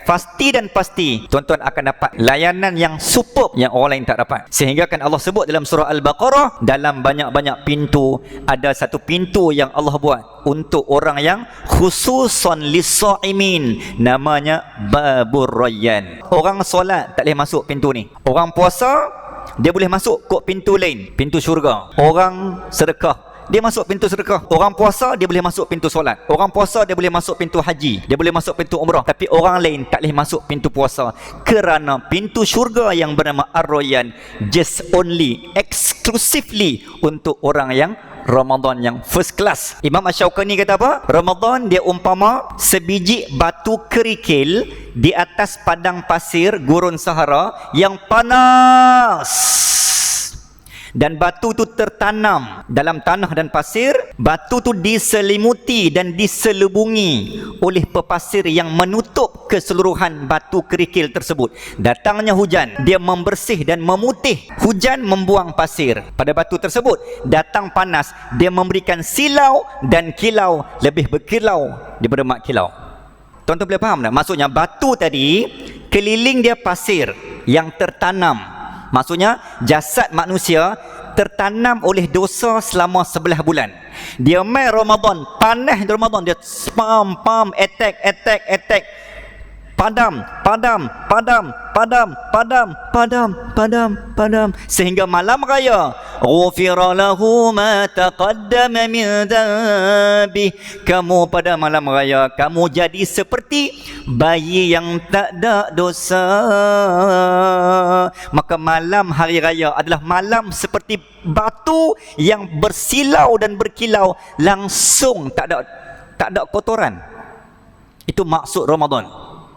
pasti dan pasti tuan-tuan akan dapat layanan yang superb yang orang lain tak dapat. Sehingga kan Allah sebut dalam surah Al-Baqarah, dalam banyak-banyak pintu ada satu pintu yang Allah buat untuk orang yang khususon lis-shaimin, namanya Babur Rayyan. Orang solat tak boleh masuk pintu ni. Orang puasa dia boleh masuk kod pintu lain, pintu syurga. Orang sedekah dia masuk pintu sedekah. Orang puasa dia boleh masuk pintu solat. Orang puasa dia boleh masuk pintu haji, dia boleh masuk pintu umrah. Tapi orang lain tak boleh masuk pintu puasa, kerana pintu syurga yang bernama Ar-Rayyan just only exclusively untuk orang yang Ramadan yang first class. Imam Asy-Syaukani kata apa? Ramadan dia umpama sebiji batu kerikil di atas padang pasir gurun Sahara yang panas. Dan batu tu tertanam dalam tanah dan pasir. Batu tu diselimuti dan diselubungi oleh pepasir yang menutup keseluruhan batu kerikil tersebut. Datangnya hujan, dia membersih dan memutih. Hujan membuang pasir pada batu tersebut. Datang panas, dia memberikan silau dan kilau, lebih berkilau daripada mak kilau. Tuan-tuan boleh faham tak? Maksudnya batu tadi keliling dia pasir yang tertanam. Maksudnya jasad manusia tertanam oleh dosa selama 11 bulan. Dia main Ramadan, panas di Ramadan, dia pam, attack. Padam. Sehingga malam raya, ghufira lahu ma taqaddama min dhanbi. Kamu pada malam raya, kamu jadi seperti bayi yang tak ada dosa. Maka malam hari raya adalah malam seperti batu yang bersilau dan berkilau, langsung tak ada kotoran. Itu maksud Ramadan.